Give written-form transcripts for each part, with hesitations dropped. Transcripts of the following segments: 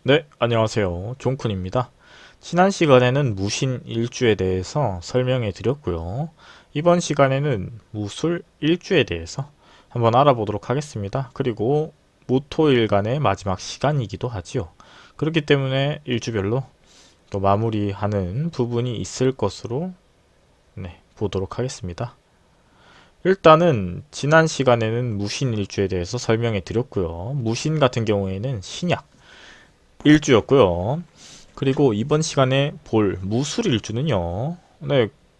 네, 안녕하세요. 종쿤입니다. 지난 시간에는 무신 일주에 대해서 설명해 드렸고요. 이번 시간에는 무술 일주에 대해서 한번 알아보도록 하겠습니다. 그리고 무토일간의 마지막 시간이기도 하지요. 그렇기 때문에 일주별로 또 마무리하는 부분이 있을 것으로 보도록 하겠습니다. 일단은 지난 시간에는 무신 일주에 대해서 설명해 드렸고요. 무신 같은 경우에는 신약 일주였고요. 그리고 이번 시간에 볼 무술일주는요.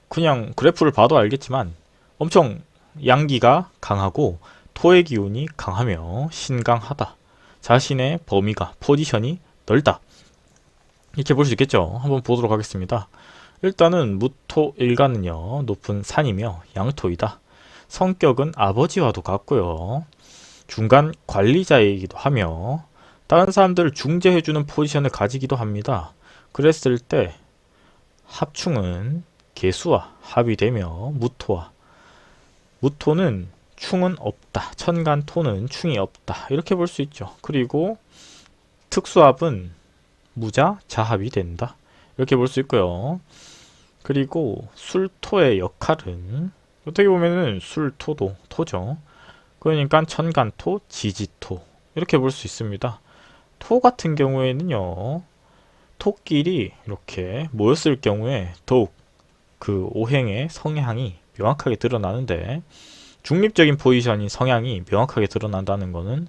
그냥 그래프를 봐도 알겠지만 엄청 양기가 강하고 토의 기운이 강하며 신강하다. 자신의 범위가, 포지션이 넓다. 이렇게 볼 수 있겠죠. 한번 보도록 하겠습니다. 일단은 무토일간은요. 높은 산이며 양토이다. 성격은 아버지와도 같고요. 중간 관리자이기도 하며 다른 사람들을 중재해주는 포지션을 가지기도 합니다. 그랬을 때 합충은 개수와 합이 되며 무토는 충은 없다. 천간토는 충이 없다. 이렇게 볼 수 있죠. 그리고 특수합은 무자, 자합이 된다. 이렇게 볼 수 있고요. 그리고 술토의 역할은 어떻게 보면은 술토도 토죠. 그러니까 천간토, 지지토 이렇게 볼 수 있습니다. 토 같은 경우에는요, 토끼리 이렇게 모였을 경우에 더욱 그 오행의 성향이 명확하게 드러나는데, 중립적인 포지션인 성향이 명확하게 드러난다는 것은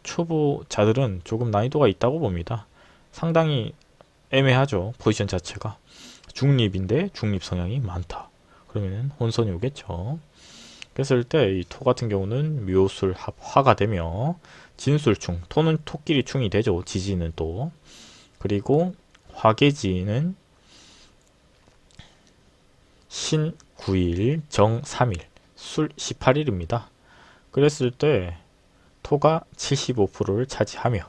초보자들은 조금 난이도가 있다고 봅니다. 상당히 애매하죠. 포지션 자체가 중립인데 중립 성향이 많다. 그러면 혼선이 오겠죠. 그랬을 때 이 토 같은 경우는 묘술 합화가 되며 진술충, 토는 토끼리 충이 되죠. 지지는 또. 그리고 화계지는 신 9일, 정 3일, 술 18일입니다. 그랬을 때 토가 75%를 차지하며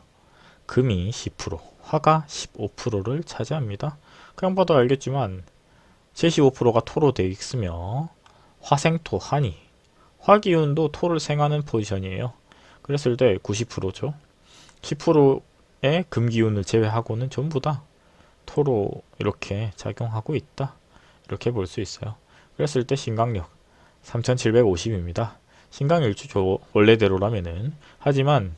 금이 10%, 화가 15%를 차지합니다. 그냥 봐도 알겠지만 75%가 토로 되어 있으며 화생토, 한이, 화기운도 토를 생하는 포지션이에요. 그랬을 때 90%죠. 10%의 금기운을 제외하고는 전부 다 토로 이렇게 작용하고 있다. 이렇게 볼 수 있어요. 그랬을 때 신강력 3750입니다. 신강일주 원래대로라면은, 하지만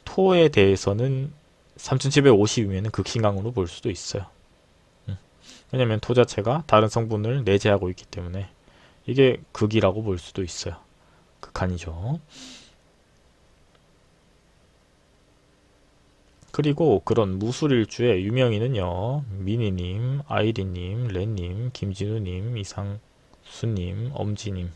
토에 대해서는 3750이면 극신강으로 볼 수도 있어요. 왜냐면 토 자체가 다른 성분을 내재하고 있기 때문에 이게 극이라고 볼 수도 있어요. 극한이죠. 그리고 그런 무술일주의 유명인은요, 미니님, 아이리님, 렌님, 김진우님, 이상수님, 엄지님,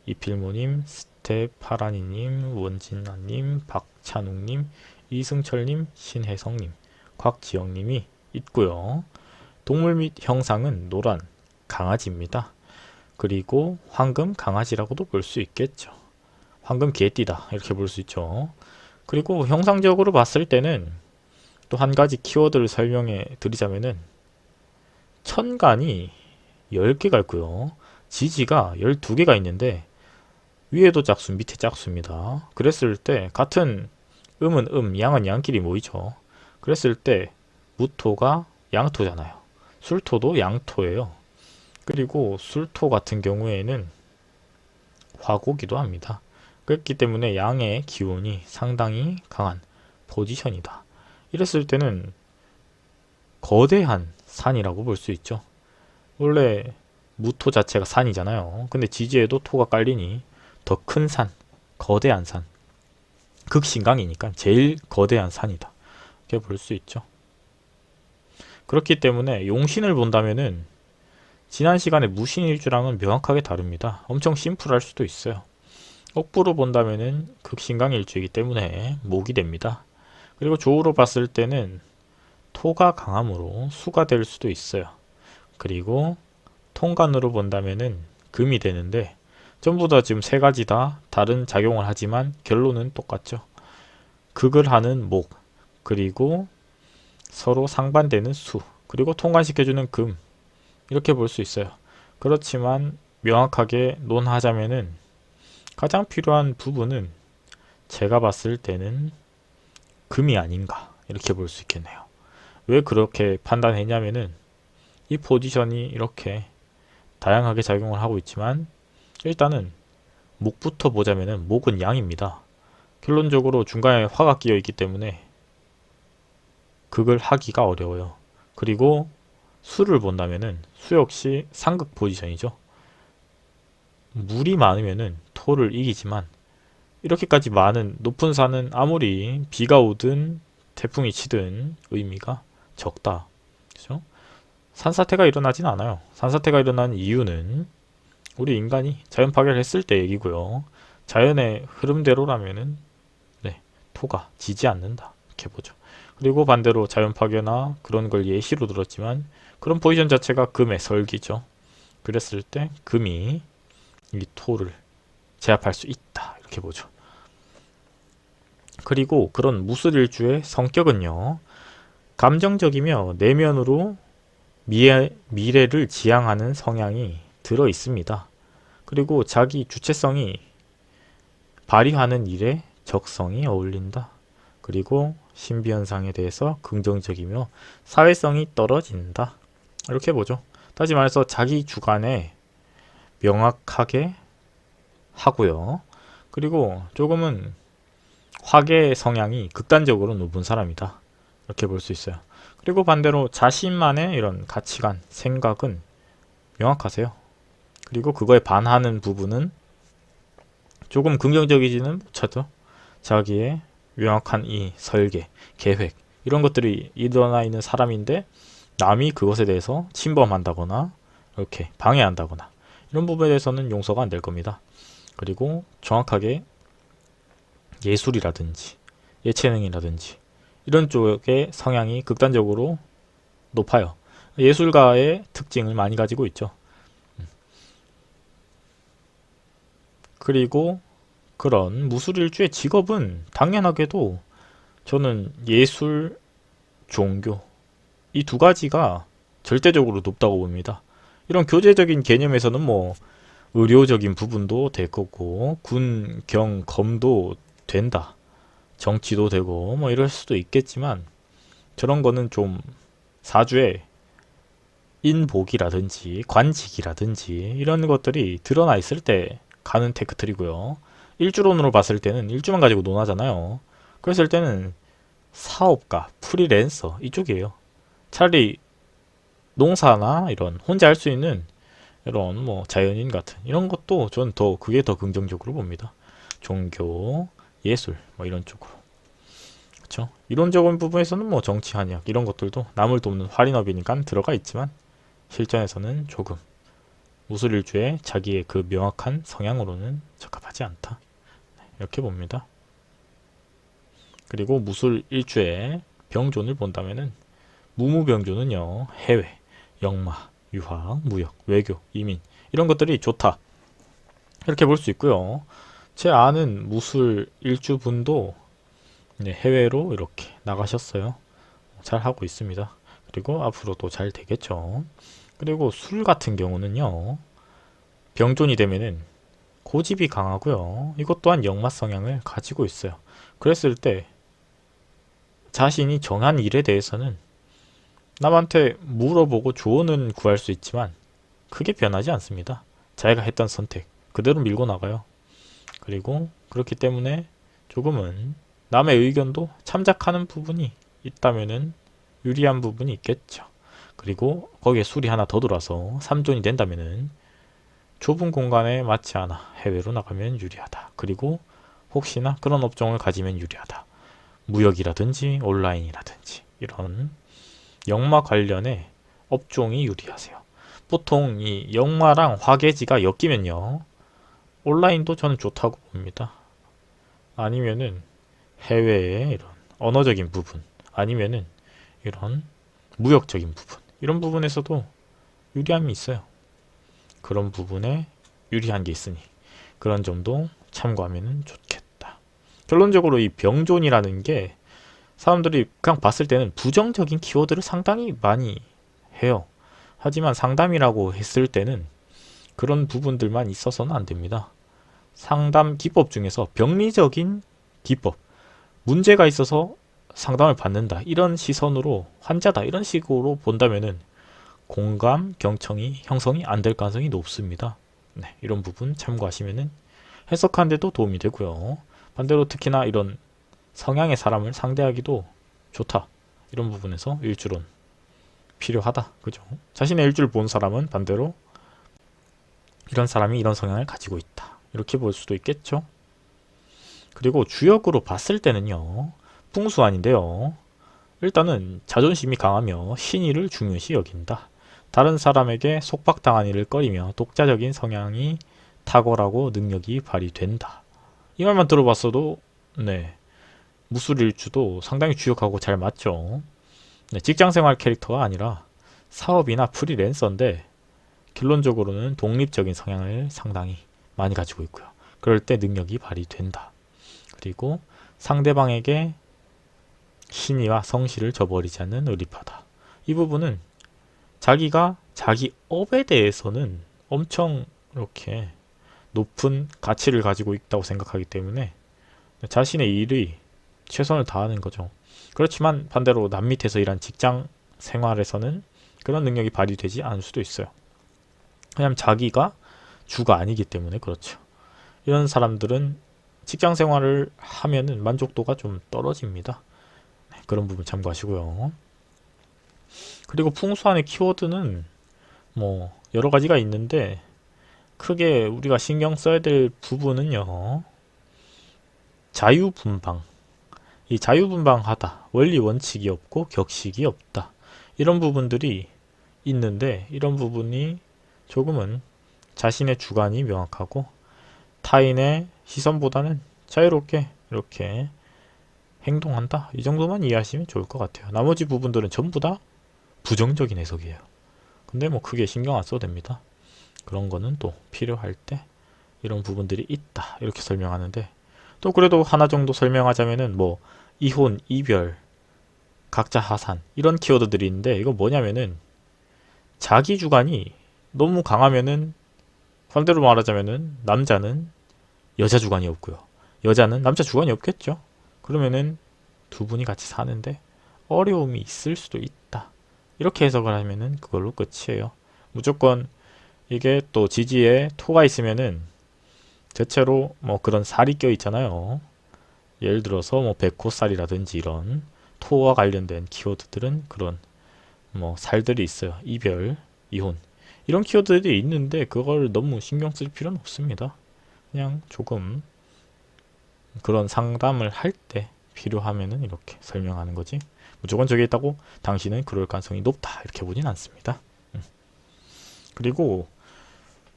이필모님, 스테파라니님, 원진아님, 박찬웅님, 이승철님, 신혜성님, 곽지영님이 있고요. 동물 및 형상은 노란 강아지입니다. 그리고 황금 강아지라고도 볼 수 있겠죠. 황금 개띠다 이렇게 볼 수 있죠. 그리고 형상적으로 봤을 때는 또 한 가지 키워드를 설명해 드리자면은, 천간이 10개가 있고요. 지지가 12개가 있는데 위에도 짝수, 밑에 짝수입니다. 그랬을 때 같은 음은 양은 양끼리 모이죠. 그랬을 때 무토가 양토잖아요. 술토도 양토예요. 그리고 술토 같은 경우에는 화고기도 합니다. 그렇기 때문에 양의 기운이 상당히 강한 포지션이다. 이랬을 때는 거대한 산이라고 볼 수 있죠. 원래 무토 자체가 산이잖아요. 근데 지지에도 토가 깔리니 더 큰 산, 거대한 산, 극신강이니까 제일 거대한 산이다. 이렇게 볼 수 있죠. 그렇기 때문에 용신을 본다면은 지난 시간에 무신일주랑은 명확하게 다릅니다. 엄청 심플할 수도 있어요. 억부로 본다면은 극신강일주이기 때문에 목이 됩니다. 그리고 조우로 봤을 때는 토가 강함으로 수가 될 수도 있어요. 그리고 통간으로 본다면은 금이 되는데, 전부 다 지금 세 가지 다 다른 작용을 하지만 결론은 똑같죠. 극을 하는 목, 그리고 서로 상반되는 수, 그리고 통관시켜주는 금, 이렇게 볼 수 있어요. 그렇지만 명확하게 논하자면은 가장 필요한 부분은 제가 봤을 때는 금이 아닌가 이렇게 볼 수 있겠네요. 왜 그렇게 판단했냐면은 이 포지션이 이렇게 다양하게 작용을 하고 있지만 일단은 목부터 보자면은 목은 양입니다. 결론적으로 중간에 화가 끼어 있기 때문에 극을 하기가 어려워요. 그리고 수를 본다면은 수 역시 상극 포지션이죠. 물이 많으면은 토를 이기지만 이렇게까지 많은 높은 산은 아무리 비가 오든 태풍이 치든 의미가 적다. 그죠? 산사태가 일어나진 않아요. 산사태가 일어난 이유는 우리 인간이 자연 파괴를 했을 때 얘기고요. 자연의 흐름대로라면은 네, 토가 지지 않는다. 이렇게 보죠. 그리고 반대로 자연 파괴나 그런 걸 예시로 들었지만 그런 포지션 자체가 금의 설기죠. 그랬을 때 금이 이 토를 제압할 수 있다. 이렇게 보죠. 그리고 그런 무술일주의 성격은요. 감정적이며 내면으로 미래를 지향하는 성향이 들어 있습니다. 그리고 자기 주체성이 발휘하는 일에 적성이 어울린다. 그리고 신비현상에 대해서 긍정적이며 사회성이 떨어진다. 이렇게 보죠. 다시 말해서 자기 주관에 명확하게 하고요. 그리고 조금은 화계 성향이 극단적으로 높은 사람이다. 이렇게 볼 수 있어요. 그리고 반대로 자신만의 이런 가치관, 생각은 명확하세요. 그리고 그거에 반하는 부분은 조금 긍정적이지는 못하죠. 자기의 명확한 이 설계, 계획 이런 것들이 일어나 있는 사람인데 남이 그것에 대해서 침범한다거나 이렇게 방해한다거나 이런 부분에 대해서는 용서가 안 될 겁니다. 그리고 정확하게 예술이라든지 예체능이라든지 이런 쪽의 성향이 극단적으로 높아요. 예술가의 특징을 많이 가지고 있죠. 그리고 그런 무술일주의 직업은 당연하게도 저는 예술, 종교 이 두 가지가 절대적으로 높다고 봅니다. 이런 교제적인 개념에서는 뭐 의료적인 부분도 될 거고 군, 경, 검도 된다. 정치도 되고 뭐 이럴 수도 있겠지만 저런 거는 좀 사주에 인복이라든지 관직이라든지 이런 것들이 드러나 있을 때 가는 테크트리고요. 일주론으로 봤을 때는 일주만 가지고 논하잖아요. 그랬을 때는 사업가, 프리랜서 이쪽이에요. 차라리 농사나 이런 혼자 할 수 있는 이런 뭐 자연인 같은 이런 것도 저는 더 그게 더 긍정적으로 봅니다. 종교, 예술 뭐 이런 쪽으로. 그렇죠? 이론적인 부분에서는 뭐 정치, 한약 이런 것들도 남을 돕는 활인업이니까 들어가 있지만 실전에서는 조금 무술일주의 자기의 그 명확한 성향으로는 적합하지 않다. 이렇게 봅니다. 그리고 무술일주의 병존을 본다면은 무무병존은요 해외, 역마, 유학, 무역, 외교, 이민 이런 것들이 좋다. 이렇게 볼 수 있고요. 제 아는 무술일주분도 해외로 이렇게 나가셨어요. 잘 하고 있습니다. 그리고 앞으로도 잘 되겠죠. 그리고 술 같은 경우는요. 병존이 되면은 고집이 강하고요. 이것 또한 역마 성향을 가지고 있어요. 그랬을 때 자신이 정한 일에 대해서는 남한테 물어보고 조언은 구할 수 있지만 크게 변하지 않습니다. 자기가 했던 선택 그대로 밀고 나가요. 그리고 그렇기 때문에 조금은 남의 의견도 참작하는 부분이 있다면은 유리한 부분이 있겠죠. 그리고 거기에 술이 하나 더 들어와서 3존이 된다면은 좁은 공간에 맞지 않아 해외로 나가면 유리하다. 그리고 혹시나 그런 업종을 가지면 유리하다. 무역이라든지 온라인이라든지 이런 역마 관련의 업종이 유리하세요. 보통 이 역마랑 화계지가 엮이면요. 온라인도 저는 좋다고 봅니다. 아니면은 해외의 이런 언어적인 부분 아니면은 이런 무역적인 부분 이런 부분에서도 유리함이 있어요. 그런 부분에 유리한 게 있으니 그런 점도 참고하면 좋겠다. 결론적으로 이 병존이라는 게 사람들이 그냥 봤을 때는 부정적인 키워드를 상당히 많이 해요. 하지만 상담이라고 했을 때는 그런 부분들만 있어서는 안 됩니다. 상담 기법 중에서 병리적인 기법, 문제가 있어서 상담을 받는다 이런 시선으로 환자다 이런 식으로 본다면은 공감 경청이 형성이 안 될 가능성이 높습니다. 네, 이런 부분 참고하시면은 해석하는 데도 도움이 되고요. 반대로 특히나 이런 성향의 사람을 상대하기도 좋다. 이런 부분에서 일주론 필요하다. 그죠? 자신의 일주를 본 사람은 반대로 이런 사람이 이런 성향을 가지고 있다. 이렇게 볼 수도 있겠죠. 그리고 주역으로 봤을 때는요. 풍수환인데요. 일단은 자존심이 강하며 신의를 중요시 여긴다. 다른 사람에게 속박당한 일을 꺼리며 독자적인 성향이 탁월하고 능력이 발휘된다. 이 말만 들어봤어도 네, 무술일주도 상당히 주역하고 잘 맞죠. 네, 직장생활 캐릭터가 아니라 사업이나 프리랜서인데 결론적으로는 독립적인 성향을 상당히 많이 가지고 있고요. 그럴 때 능력이 발휘된다. 그리고 상대방에게 신의와 성실을 저버리지 않는 의리파다. 이 부분은 자기가 자기 업에 대해서는 엄청 이렇게 높은 가치를 가지고 있다고 생각하기 때문에 자신의 일이 최선을 다하는 거죠. 그렇지만 반대로 남 밑에서 일한 직장 생활에서는 그런 능력이 발휘되지 않을 수도 있어요. 왜냐하면 자기가 주가 아니기 때문에 그렇죠. 이런 사람들은 직장 생활을 하면은 만족도가 좀 떨어집니다. 네, 그런 부분 참고하시고요. 그리고 풍수안의 키워드는 뭐 여러 가지가 있는데 크게 우리가 신경 써야 될 부분은요. 자유분방. 이 자유분방하다. 원리 원칙이 없고 격식이 없다. 이런 부분들이 있는데 이런 부분이 조금은 자신의 주관이 명확하고 타인의 시선보다는 자유롭게 이렇게 행동한다. 이 정도만 이해하시면 좋을 것 같아요. 나머지 부분들은 전부 다 부정적인 해석이에요. 근데 뭐 크게 신경 안 써도 됩니다. 그런 거는 또 필요할 때 이런 부분들이 있다. 이렇게 설명하는데 또 그래도 하나 정도 설명하자면은 뭐 이혼, 이별, 각자 하산 이런 키워드들이 있는데 이거 뭐냐면은 자기 주관이 너무 강하면은 반대로 말하자면은 남자는 여자 주관이 없고요. 여자는 남자 주관이 없겠죠. 그러면은 두 분이 같이 사는데 어려움이 있을 수도 있다. 이렇게 해석을 하면은 그걸로 끝이에요. 무조건 이게 또 지지에 토가 있으면은 대체로 뭐 그런 살이 껴 있잖아요. 예를 들어서 뭐 백호살이라든지 이런 토와 관련된 키워드들은 그런 뭐 살들이 있어요. 이별, 이혼 이런 키워드들이 있는데 그걸 너무 신경 쓸 필요는 없습니다. 그냥 조금 그런 상담을 할 때 필요하면은 이렇게 설명하는 거지. 무조건 저게 있다고 당신은 그럴 가능성이 높다 이렇게 보진 않습니다. 그리고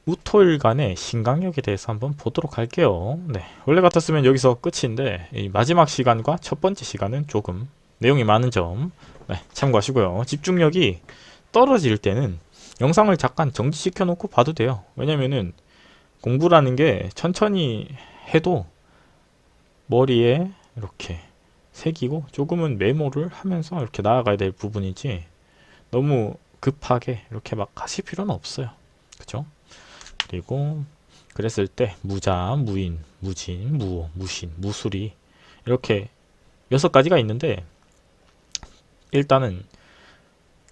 무토일간의 신강력에 대해서 한번 보도록 할게요. 네, 원래 같았으면 여기서 끝인데 이 마지막 시간과 첫 번째 시간은 조금 내용이 많은 점 네, 참고하시고요. 집중력이 떨어질 때는 영상을 잠깐 정지시켜 놓고 봐도 돼요. 왜냐면은 공부라는 게 천천히 해도 머리에 이렇게 새기고 조금은 메모를 하면서 이렇게 나아가야 될 부분이지 너무 급하게 이렇게 막 하실 필요는 없어요. 그죠? 그리고 그랬을 때 무자, 무인, 무진, 무오, 무신, 무술이 이렇게 6가지가 있는데 일단은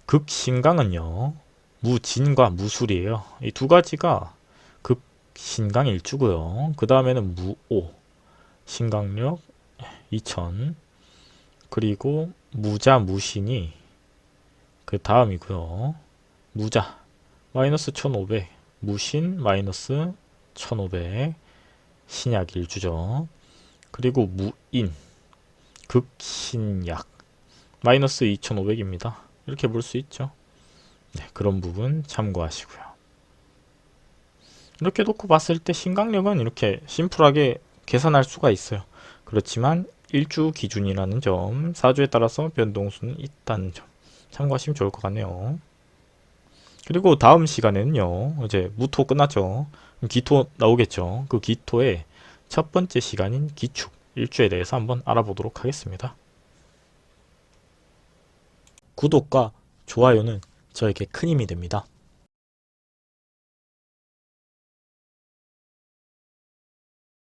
극신강은요 무진과 무술이에요. 이 두 가지가 극신강일주고요. 그 다음에는 무오, 신강력 2000, 그리고 무자, 무신이 그 다음이고요. 무자 마이너스 1500, 무신 마이너스 1500, 신약 일주죠. 그리고 무인 극신약 마이너스 2500입니다. 이렇게 볼 수 있죠. 네, 그런 부분 참고하시고요. 이렇게 놓고 봤을 때 신강력은 이렇게 심플하게 계산할 수가 있어요. 그렇지만 일주 기준이라는 점, 사주에 따라서 변동수는 있다는 점 참고하시면 좋을 것 같네요. 그리고 다음 시간에는요, 이제 무토 끝났죠. 기토 나오겠죠. 그 기토의 첫 번째 시간인 기축, 일주에 대해서 한번 알아보도록 하겠습니다. 구독과 좋아요는 저에게 큰 힘이 됩니다.